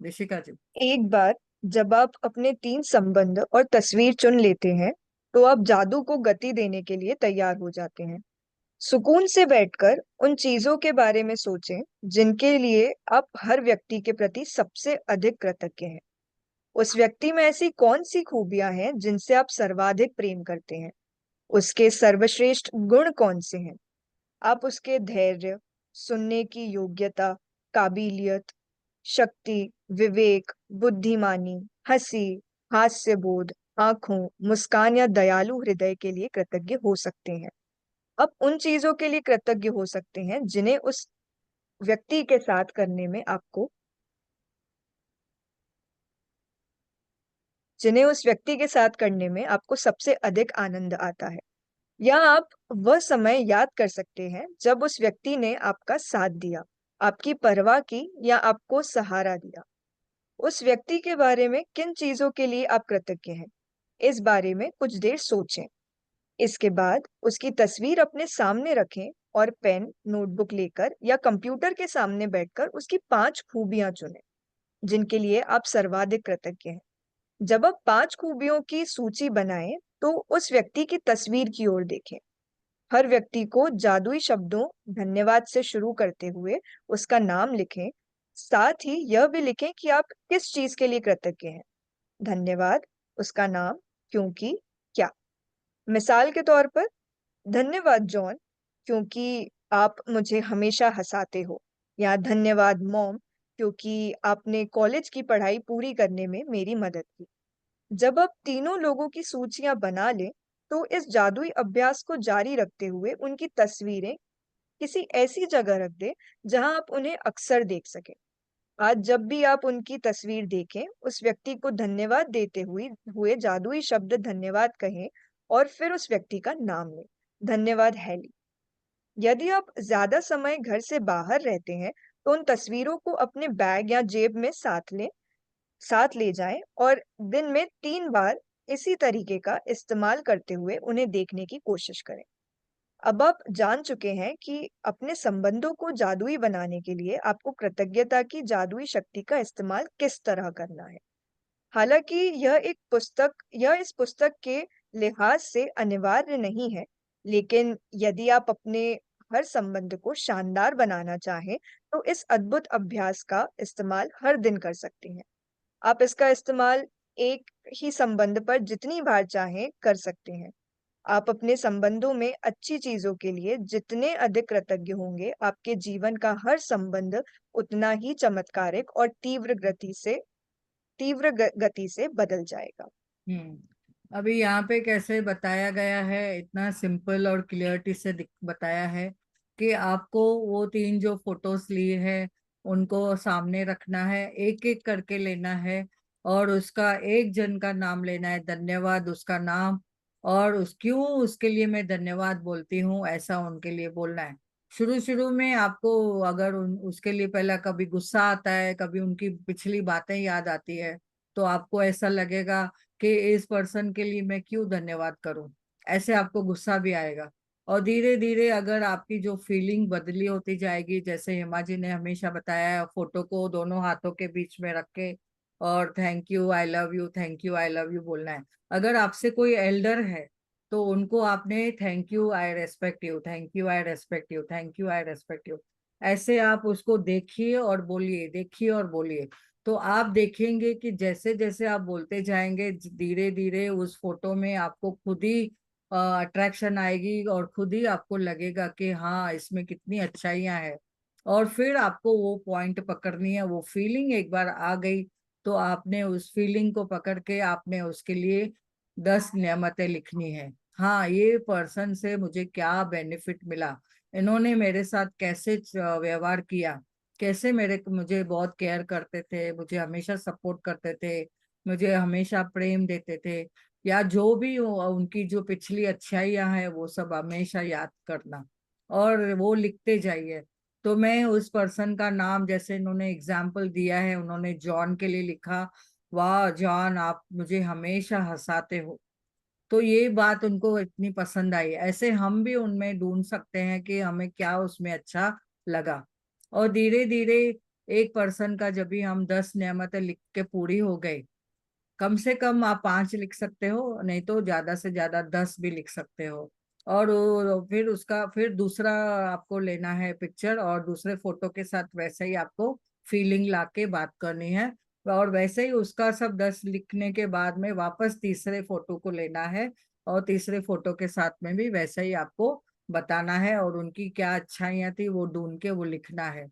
ऋषिका जी। एक बार जब आप अपने 3 संबंध और तस्वीर चुन लेते हैं, तो आप जादू को गति देने के लिए तैयार हो जाते हैं। सुकून से बैठकर उन चीजों के बारे में सोचें जिनके लिए आप हर व्यक्ति के प्रति सबसे अधिक कृतज्ञ हैं। उस व्यक्ति में ऐसी कौन सी खूबियां हैं जिनसे आप सर्वाधिक प्रेम करते हैं? उसके सर्वश्रेष्ठ गुण कौन से हैं? आप उसके धैर्य, सुनने की योग्यता, काबिलियत, शक्ति, विवेक, बुद्धिमानी, हंसी, हास्य बोध, आंखों, मुस्कान या दयालु हृदय के लिए कृतज्ञ हो सकते हैं। आप उन चीजों के लिए कृतज्ञ हो सकते हैं व्यक्ति के साथ करने में आपको जिन्हें उस व्यक्ति के साथ करने में आपको सबसे अधिक आनंद आता है। या आप वह समय याद कर सकते हैं जब उस व्यक्ति ने आपका साथ दिया, आपकी परवाह की या आपको सहारा दिया। उस व्यक्ति के बारे में किन चीजों के लिए आप कृतज्ञ हैं, इस बारे में कुछ देर सोचें। इसके बाद उसकी तस्वीर अपने सामने रखें और पेन, नोटबुक लेकर या कंप्यूटर के सामने बैठकर उसकी 5 खूबियां चुनें जिनके लिए आप सर्वाधिक कृतज्ञ हैं। जब आप 5 खूबियों की सूची बनाएं, तो उस व्यक्ति की तस्वीर की ओर देखें। हर व्यक्ति को जादुई शब्दों धन्यवाद से शुरू करते हुए उसका नाम लिखें। साथ ही यह भी लिखें कि आप किस चीज के लिए कृतज्ञ हैं। धन्यवाद, उसका नाम, क्योंकि, क्या। मिसाल के तौर पर, धन्यवाद जॉन, क्योंकि आप मुझे हमेशा हंसाते हो। या धन्यवाद मॉम, क्योंकि आपने कॉलेज की पढ़ाई पूरी करने में मेरी मदद की। जब आप तीनों लोगों की सूचियां बना लें, तो इस जादुई अभ्यास को जारी रखते हुए उनकी तस्वीरें किसी ऐसी जगह रख दें जहां आप उन्हें अक्सर देख सकें। आज जब भी आप उनकी तस्वीर देखें, उस व्यक्ति को धन्यवाद देते हुए जादुई शब्द धन्यवाद कहें और फिर उस व्यक्ति का नाम लें। धन्यवाद हैली। यदि आप ज्यादा समय घर से बाहर रहते हैं, तो उन तस्वीरों को अपने बैग या जेब में साथ ले जाएं और दिन में 3 बार इसी तरीके का इस्तेमाल करते हुए उन्हें देखने की कोशिश करें। अब आप जान चुके हैं कि अपने संबंधों को जादुई बनाने के लिए आपको कृतज्ञता की जादुई शक्ति का इस्तेमाल किस तरह करना है। हालांकि यह इस पुस्तक के लिहाज से अनिवार्य नहीं है, लेकिन यदि आप अपने हर संबंध को शानदार बनाना चाहें, तो इस अद्भुत अभ्यास का इस्तेमाल हर दिन कर सकते हैं। आप इसका इस्तेमाल एक ही संबंध पर जितनी बार चाहें कर सकते हैं। आप अपने संबंधों में अच्छी चीजों के लिए जितने अधिक कृतज्ञ होंगे, आपके जीवन का हर संबंध उतना ही चमत्कारिक और तीव्र गति से बदल जाएगा। अभी यहाँ पे कैसे बताया गया है, इतना सिंपल और क्लियरिटी से बताया है कि आपको वो 3 जो फोटोज लिए हैं उनको सामने रखना है, एक एक करके लेना है, और उसका एक जन का नाम लेना है, धन्यवाद उसका नाम, और क्यों उसके लिए मैं धन्यवाद बोलती हूँ ऐसा उनके लिए बोलना है। शुरू शुरू में आपको अगर उसके लिए पहला कभी गुस्सा आता है, कभी उनकी पिछली बातें याद आती है, तो आपको ऐसा लगेगा कि इस पर्सन के लिए मैं क्यों धन्यवाद करूं, ऐसे आपको गुस्सा भी आएगा। और धीरे धीरे अगर आपकी जो फीलिंग बदली होती जाएगी, जैसे हेमा जी ने हमेशा बताया, फोटो को दोनों हाथों के बीच में रख के और thank you, I love you, thank you, I love you बोलना है। अगर आपसे कोई एल्डर है तो उनको आपने thank you, I respect you, thank you, I respect you, thank you, I respect you, ऐसे आप उसको देखिए और बोलिए, देखिए और बोलिए। तो आप देखेंगे कि जैसे जैसे आप बोलते जाएंगे, धीरे धीरे उस फोटो में आपको खुद ही अट्रैक्शन आएगी और खुद ही आपको लगेगा कि हाँ, इसमें कितनी अच्छाइयाँ हैं। और फिर आपको वो पॉइंट पकड़नी है। वो फीलिंग एक बार आ गई तो आपने उस फीलिंग को पकड़ के आपने उसके लिए 10 नियमतें लिखनी है। हाँ, ये पर्सन से मुझे क्या बेनिफिट मिला, इन्होंने मेरे साथ कैसे व्यवहार किया, कैसे मुझे बहुत केयर करते थे, मुझे हमेशा सपोर्ट करते थे, मुझे हमेशा प्रेम देते थे, या जो भी उनकी जो पिछली अच्छाइयाँ हैं वो सब हमेशा याद करना और वो लिखते जाइए। तो मैं उस पर्सन का नाम, जैसे इन्होंने एग्जाम्पल दिया है, उन्होंने जॉन के लिए लिखा, वाह जॉन, आप मुझे हमेशा हंसाते हो। तो ये बात उनको इतनी पसंद आई। ऐसे हम भी उनमें ढूंढ सकते हैं कि हमें क्या उसमें अच्छा लगा। और धीरे धीरे एक पर्सन का जब भी हम 10 नेमतें लिख के पूरी हो गई, कम से कम आप 5 लिख सकते हो, नहीं तो ज्यादा से ज्यादा 10 भी लिख सकते हो। और फिर उसका फिर दूसरा आपको लेना है पिक्चर, और दूसरे फोटो के साथ वैसे ही आपको फीलिंग लाके बात करनी है। और वैसे ही उसका सब 10 लिखने के बाद में वापस तीसरे फोटो को लेना है, और तीसरे फोटो के साथ में भी वैसे ही आपको बताना है, और उनकी क्या अच्छाइयाँ थी वो ढूंढ के वो लिखना है।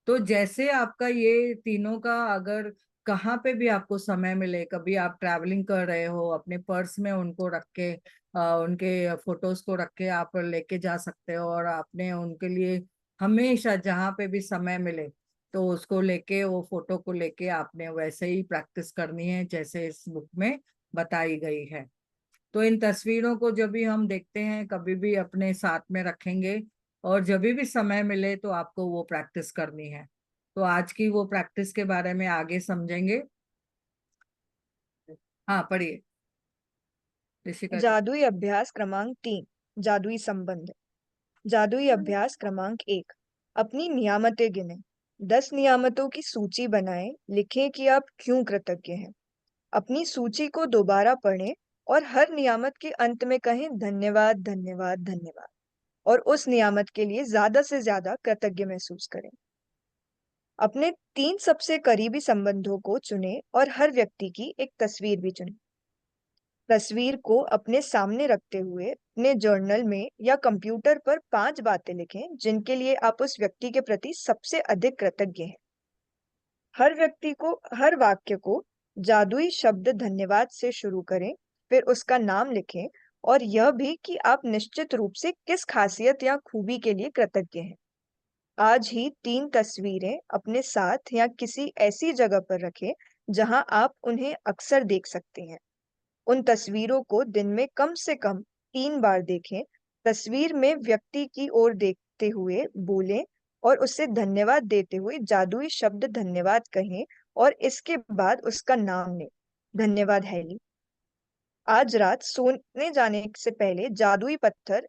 तो जैसे आपका ये तीनों का, अगर कहाँ पे भी आपको समय मिले, कभी आप ट्रैवलिंग कर रहे हो, अपने पर्स में उनको रख के उनके फोटोज को रख के आप लेके जा सकते हो, और आपने उनके लिए हमेशा जहाँ पे भी समय मिले तो उसको लेके, वो फोटो को लेके आपने वैसे ही प्रैक्टिस करनी है जैसे इस बुक में बताई गई है। तो इन तस्वीरों को जब भी हम देखते हैं, कभी भी अपने साथ में रखेंगे, और जब भी समय मिले तो आपको वो प्रैक्टिस करनी है। तो आज की वो प्रैक्टिस के बारे में आगे समझेंगे। हाँ, पढ़िए ऋषिका जी। जादुई अभ्यास क्रमांक 3, जादुई संबंध। जादुई अभ्यास क्रमांक 1, अपनी नियामतें गिने। 10 नियामतों की सूची बनाएं, लिखें कि आप क्यों कृतज्ञ हैं। अपनी सूची को दोबारा पढ़ें और हर नियामत के अंत में कहें धन्यवाद, धन्यवाद, धन्यवाद, और उस नियामत के लिए ज्यादा से ज्यादा कृतज्ञ महसूस करें। अपने 3 सबसे करीबी संबंधों को चुनें और हर व्यक्ति की एक तस्वीर भी चुनें। तस्वीर को अपने सामने रखते हुए अपने जर्नल में या कंप्यूटर पर 5 बातें लिखें जिनके लिए आप उस व्यक्ति के प्रति सबसे अधिक कृतज्ञ हैं। हर वाक्य को जादुई शब्द धन्यवाद से शुरू करें, फिर उसका नाम लिखें और यह भी कि आप निश्चित रूप से किस खासियत या खूबी के लिए कृतज्ञ हैं। आज ही 3 तस्वीरें अपने साथ या किसी ऐसी जगह पर रखें जहां आप उन्हें अक्सर देख सकते हैं। उन तस्वीरों को दिन में कम से कम 3 बार देखें। तस्वीर में व्यक्ति की ओर देखते हुए बोलें और उसे धन्यवाद देते हुए जादुई शब्द धन्यवाद कहें और इसके बाद उसका नाम लें। धन्यवाद हैली। आज रात सोने जाने से पहले जादुई पत्थर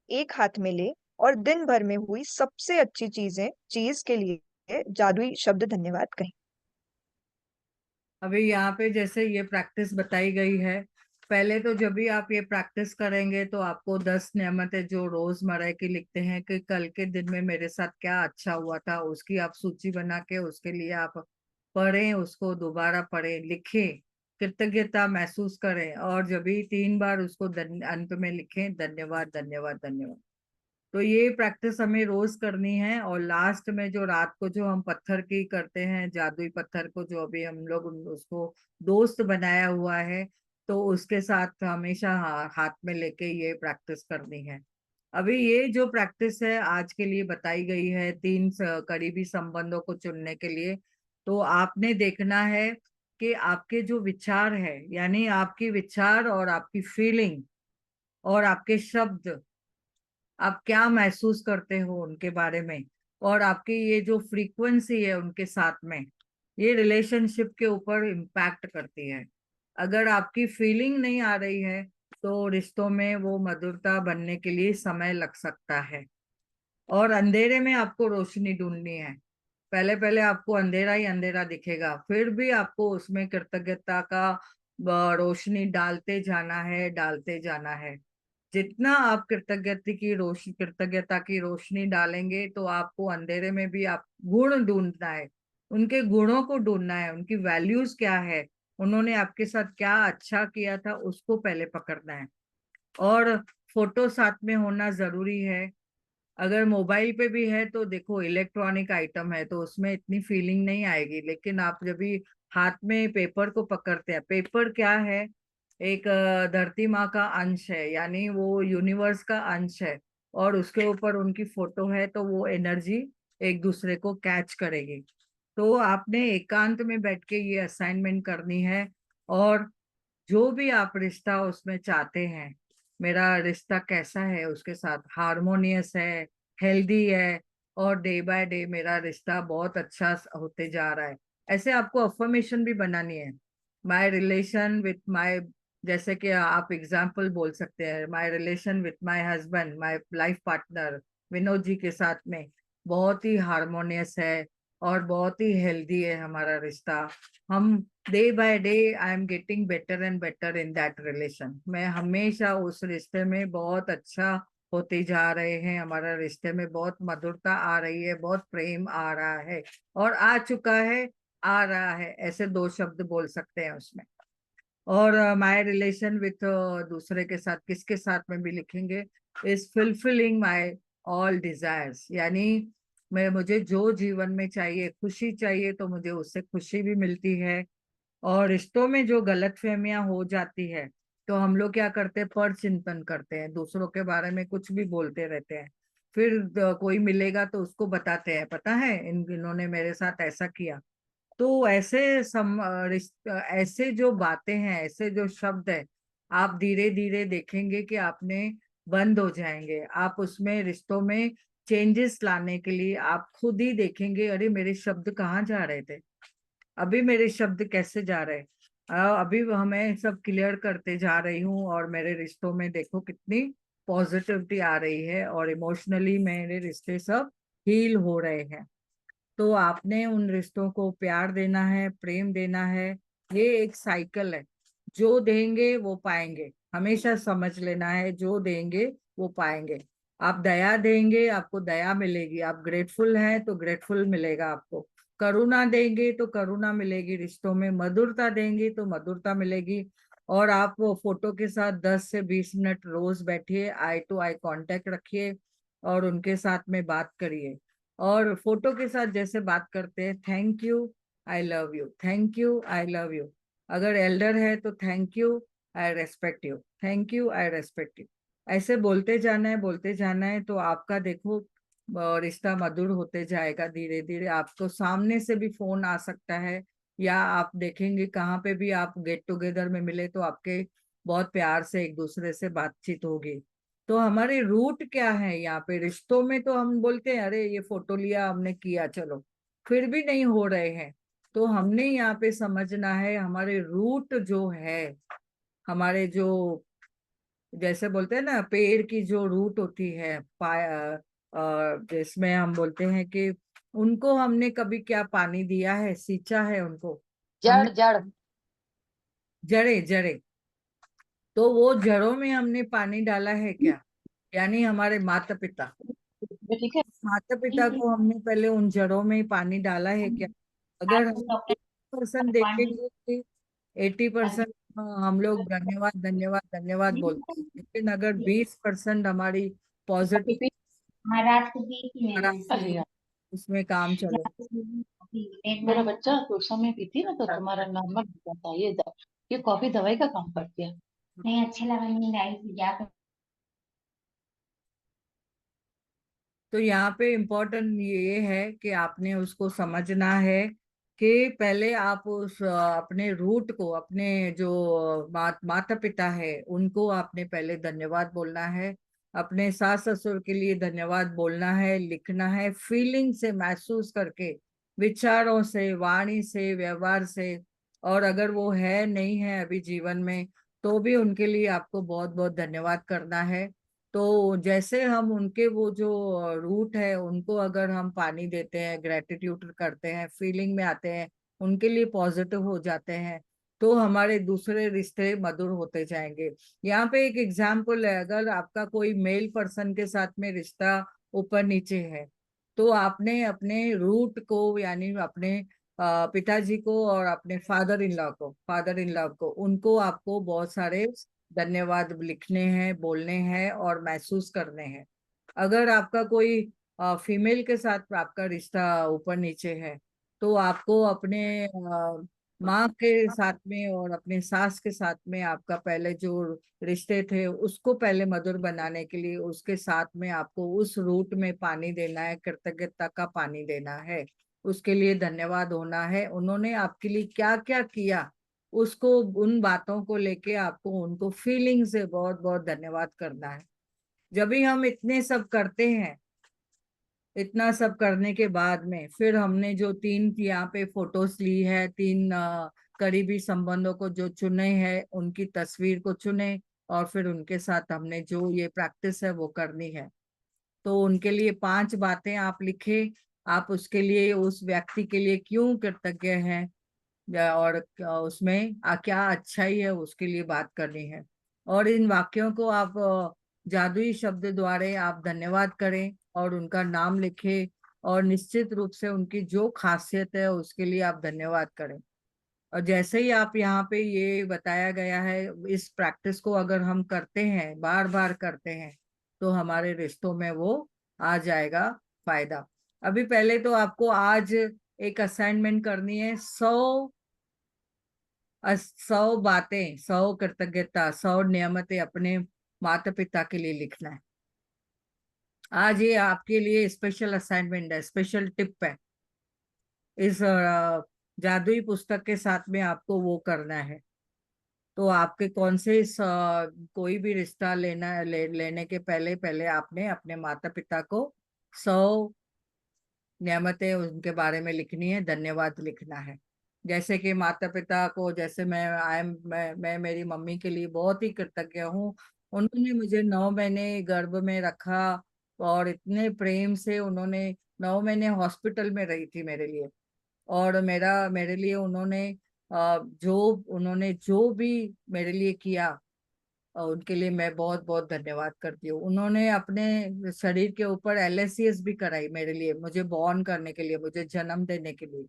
एक हाथ में ले और दिन भर में हुई सबसे अच्छी चीज के लिए जादुई शब्द धन्यवाद कहें। अभी यहाँ पे जैसे ये प्रैक्टिस बताई गई है, पहले तो जब भी आप ये प्रैक्टिस करेंगे तो आपको 10 नेमतें जो रोजमर्रा की लिखते हैं कि कल के दिन में मेरे साथ क्या अच्छा हुआ था, उसकी आप सूची बना के उसके लिए आप पढ़ें, उसको दोबारा पढ़ें, लिखें, कृतज्ञता महसूस करें, और जब भी 3 बार उसको अंत में लिखें धन्यवाद, धन्यवाद, धन्यवाद। तो ये प्रैक्टिस हमें रोज करनी है। और लास्ट में जो रात को जो हम पत्थर की करते हैं, जादुई पत्थर को जो अभी हम लोग उसको दोस्त बनाया हुआ है, तो उसके साथ हमेशा हाथ में लेके ये प्रैक्टिस करनी है। अभी ये जो प्रैक्टिस है आज के लिए बताई गई है, 3 करीबी संबंधों को चुनने के लिए, तो आपने देखना है कि आपके जो विचार है, यानी आपकी विचार और आपकी फीलिंग और आपके शब्द, आप क्या महसूस करते हो उनके बारे में, और आपकी ये जो फ्रीक्वेंसी है उनके साथ में, ये रिलेशनशिप के ऊपर इम्पैक्ट करती है। अगर आपकी फीलिंग नहीं आ रही है तो रिश्तों में वो मधुरता बनने के लिए समय लग सकता है। और अंधेरे में आपको रोशनी ढूंढनी है। पहले पहले आपको अंधेरा ही अंधेरा दिखेगा, फिर भी आपको उसमें कृतज्ञता का रोशनी डालते जाना है, डालते जाना है। जितना आप कृतज्ञता की रोशनी डालेंगे, तो आपको अंधेरे में भी आप गुण ढूंढना है, उनके गुणों को ढूंढना है, उनकी वैल्यूज क्या है, उन्होंने आपके साथ क्या अच्छा किया था, उसको पहले पकड़ना है। और फोटो साथ में होना जरूरी है। अगर मोबाइल पे भी है तो देखो, इलेक्ट्रॉनिक आइटम है तो उसमें इतनी फीलिंग नहीं आएगी, लेकिन आप जब भी हाथ में पेपर को पकड़ते हैं, पेपर क्या है, एक धरती माँ का अंश है, यानी वो यूनिवर्स का अंश है, और उसके ऊपर उनकी फोटो है, तो वो एनर्जी एक दूसरे को कैच करेगी। तो आपने एकांत में बैठ के ये असाइनमेंट करनी है। और जो भी आप रिश्ता उसमें चाहते हैं, मेरा रिश्ता कैसा है, उसके साथ हार्मोनियस है, हेल्दी है, और डे बाय डे मेरा रिश्ता बहुत अच्छा होते जा रहा है, ऐसे आपको अफर्मेशन भी बनानी है। माय रिलेशन विथ माय, जैसे कि आप एग्जाम्पल बोल सकते हैं, my relation with my husband, my life partner Vinod ji के साथ में बहुत ही हार्मोनियस है, और बहुत ही हेल्दी है हमारा रिश्ता। हम day by day I am getting better and better in that relation. मैं हमेशा उस रिश्ते में बहुत अच्छा होते जा रहे हैं, हमारा रिश्ते में बहुत मधुरता आ रही है, बहुत प्रेम आ रहा है, और आ चुका है, आ रहा है, ऐसे दो शब्द बोल सकते हैं उसमें। और माय रिलेशन विथ दूसरे के साथ, किसके साथ में भी लिखेंगे, is fulfilling my all desires, यानी मुझे जो जीवन में चाहिए, खुशी चाहिए, तो मुझे उससे खुशी भी मिलती है। और रिश्तों में जो गलतफहमियां हो जाती है, तो हम लोग क्या करते हैं, पर चिंतन करते हैं, दूसरों के बारे में कुछ भी बोलते रहते हैं। फिर कोई मिलेगा तो उसको बताते हैं, पता है इन्होंने मेरे साथ ऐसा किया। तो ऐसे जो बातें हैं, ऐसे जो शब्द है, आप धीरे धीरे देखेंगे कि आपने बंद हो जाएंगे। आप उसमें रिश्तों में चेंजेस लाने के लिए आप खुद ही देखेंगे, अरे मेरे शब्द कहाँ जा रहे थे, अभी मेरे शब्द कैसे जा रहे हैं। अभी हमें सब क्लियर करते जा रही हूँ, और मेरे रिश्तों में देखो कितनी पॉजिटिविटी आ रही है, और इमोशनली मेरे रिश्ते सब हील हो रहे हैं। तो आपने उन रिश्तों को प्यार देना है, प्रेम देना है। ये एक साइकिल है, जो देंगे वो पाएंगे, हमेशा समझ लेना है, जो देंगे वो पाएंगे। आप दया देंगे, आपको दया मिलेगी, आप ग्रेटफुल हैं तो ग्रेटफुल मिलेगा आपको। करुणा देंगे तो करुणा मिलेगी, रिश्तों में मधुरता देंगे तो मधुरता मिलेगी। और आप वो फोटो के साथ 10 से 20 मिनट रोज बैठिए, आई टू आई कांटेक्ट रखिए, और उनके साथ में बात करिए। और फोटो के साथ जैसे बात करते हैं, thank you, I love you, thank you, I love you. अगर एल्डर है तो thank you, I respect you, thank you, I respect you. ऐसे बोलते जाना है, बोलते जाना है, तो आपका देखो रिश्ता मधुर होते जाएगा धीरे धीरे। आपको सामने से भी फोन आ सकता है, या आप देखेंगे कहाँ पे भी आप गेट टुगेदर में मिले तो आपके बहुत प्यार से एक दूसरे से बातचीत होगी। तो हमारे रूट क्या है यहाँ पे रिश्तों में, तो हम बोलते हैं अरे ये फोटो लिया हमने किया चलो, फिर भी नहीं हो रहे हैं। तो हमने यहाँ पे समझना है हमारे रूट जो है, हमारे जो, जैसे बोलते हैं ना, पेड़ की जो रूट होती है, जिसमें हम बोलते हैं कि उनको हमने कभी क्या पानी दिया है, सींचा है उनको, हमने जड़ जड़ जड़े जड़े, तो वो जड़ों में हमने पानी डाला है क्या, यानी हमारे माता पिता, ठीक है। माता पिता को हमने पहले उन जड़ों में ही पानी डाला है क्या। अगर हम 80% देखेंगे कि 80% हम लोग धन्यवाद धन्यवाद धन्यवाद बोलते हैं, लेकिन अगर 20% हमारी पॉजिटिव, रात को पी थी मैंने। उसमें काम चले। मेरा बच्चा तो समय पीती ना तो तुम्हारा नॉर्मल हो जाता है। ये कॉफी दवाई का काम करती है। नहीं अच्छा लगा, नींद आई थी जाकर। तो यहाँ पे इम्पोर्टेंट ये है कि आपने उसको समझना है कि पहले आप उस अपने रूट को, अपने जो माता पिता है उनको आपने पहले धन्यवाद बोलना है, अपने सास ससुर के लिए धन्यवाद बोलना है, लिखना है, फीलिंग से, महसूस करके, विचारों से, वाणी से, व्यवहार से। और अगर वो है नहीं है अभी जीवन में, तो भी उनके लिए आपको बहुत बहुत धन्यवाद करना है। तो जैसे हम उनके वो जो रूट है उनको अगर हम पानी देते हैं, ग्रेटिट्यूड करते हैं, फीलिंग में आते हैं, उनके लिए पॉजिटिव हो जाते हैं, तो हमारे दूसरे रिश्ते मधुर होते जाएंगे। यहाँ पे एक एग्जाम्पल है, अगर आपका कोई मेल पर्सन के साथ में रिश्ता ऊपर नीचे है, तो आपने अपने रूट को यानी अपने पिताजी को और अपने फादर इन लॉ को उनको आपको बहुत सारे धन्यवाद लिखने हैं, बोलने हैं और महसूस करने हैं। अगर आपका कोई फीमेल के साथ आपका रिश्ता ऊपर नीचे है, तो आपको अपने माँ के साथ में और अपने सास के साथ में आपका पहले जो रिश्ते थे उसको पहले मधुर बनाने के लिए उसके साथ में आपको उस रूट में पानी देना है, कृतज्ञता का पानी देना है, उसके लिए धन्यवाद होना है। उन्होंने आपके लिए क्या क्या किया उसको, उन बातों को लेके आपको उनको फीलिंग से बहुत बहुत धन्यवाद करना है। जब भी हम इतने सब करते हैं, इतना सब करने के बाद में फिर हमने जो 3 यहाँ पे फोटोज ली है, 3 करीबी संबंधों को जो चुने हैं उनकी तस्वीर को चुने, और फिर उनके साथ हमने जो ये प्रैक्टिस है वो करनी है। तो उनके लिए 5 बातें आप लिखे, आप उसके लिए उस व्यक्ति के लिए क्यों कृतज्ञ हैं, और उसमें क्या अच्छाई है उसके लिए बात करनी है। और इन वाक्यों को आप जादुई शब्द द्वारा आप धन्यवाद करें और उनका नाम लिखें, और निश्चित रूप से उनकी जो खासियत है उसके लिए आप धन्यवाद करें। और जैसे ही आप यहाँ पे ये बताया गया है, इस प्रैक्टिस को अगर हम करते हैं, बार बार करते हैं, तो हमारे रिश्तों में वो आ जाएगा फायदा। अभी पहले तो आपको आज एक असाइनमेंट करनी है, 100 बातें, 100 कृतज्ञता, 100 नियमतें अपने माता पिता के लिए लिखना है। आज ये आपके लिए स्पेशल असाइनमेंट है, स्पेशल टिप है। इस जादुई पुस्तक के साथ में आपको वो करना है। तो आपके कौन से कोई भी रिश्ता लेने के पहले पहले आपने अपने माता पिता को 100 नियमतें उनके बारे में लिखनी है, धन्यवाद लिखना है। जैसे कि माता पिता को, जैसे मैं मेरी मम्मी के लिए बहुत ही कृतज्ञ हूँ। उन्होंने मुझे 9 महीने गर्भ में रखा, और इतने प्रेम से उन्होंने 9 महीने हॉस्पिटल में रही थी मेरे लिए। और मेरे लिए उन्होंने जो भी मेरे लिए किया, और उनके लिए मैं बहुत बहुत धन्यवाद करती हूँ। उन्होंने अपने शरीर के ऊपर LSCS भी कराई मेरे लिए, मुझे बॉर्न करने के लिए, मुझे जन्म देने के लिए।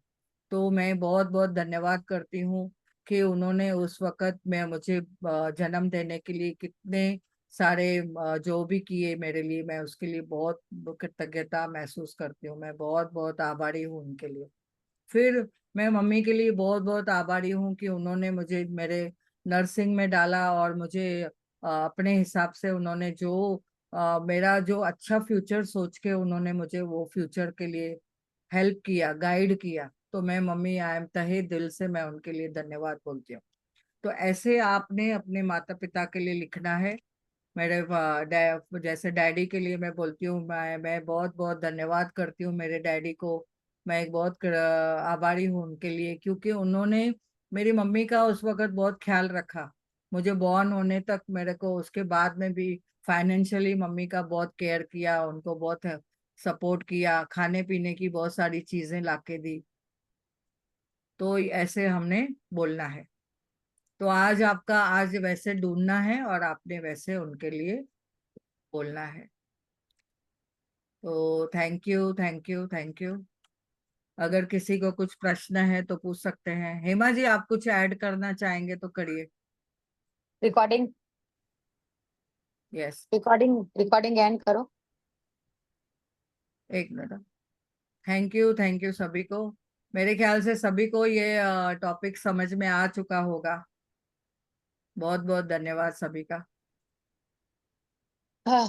तो मैं बहुत बहुत धन्यवाद करती हूँ कि उन्होंने उस वक्त में मुझे जन्म देने के लिए कितने सारे जो भी किए मेरे लिए, मैं उसके लिए बहुत कृतज्ञता महसूस करती हूँ। मैं बहुत बहुत आभारी हूँ उनके लिए। फिर मैं मम्मी के लिए बहुत बहुत आभारी हूँ कि उन्होंने मुझे मेरे नर्सिंग में डाला, और मुझे अपने हिसाब से उन्होंने जो मेरा जो अच्छा फ्यूचर सोच के उन्होंने मुझे वो फ्यूचर के लिए हेल्प किया, गाइड किया। तो मैं मम्मी, आई एम तहे दिल से मैं उनके लिए धन्यवाद बोलती हूँ। तो ऐसे आपने अपने माता पिता के लिए लिखना है। मेरे जैसे डैडी के लिए मैं बोलती हूँ, मैं बहुत बहुत धन्यवाद करती हूँ मेरे डैडी को। मैं एक बहुत आभारी हूँ उनके लिए, क्योंकि उन्होंने मेरी मम्मी का उस वक्त बहुत ख्याल रखा, मुझे बॉर्न होने तक, मेरे को उसके बाद में भी फाइनेंशियली मम्मी का बहुत केयर किया, उनको बहुत सपोर्ट किया, खाने पीने की बहुत सारी चीजें लाके दी। तो ऐसे हमने बोलना है। तो आज वैसे ढूंढना है और आपने वैसे उनके लिए बोलना है। तो thank you, thank you, thank you. अगर किसी को कुछ प्रश्न है तो पूछ सकते हैं। हेमा जी, आप कुछ ऐड करना चाहेंगे तो करिए। Recording yes, recording recording and करो। एक मिनट। थैंक यू सभी को। मेरे ख्याल से सभी को ये टॉपिक समझ में आ चुका होगा। बहुत बहुत धन्यवाद सभी का। हाँ,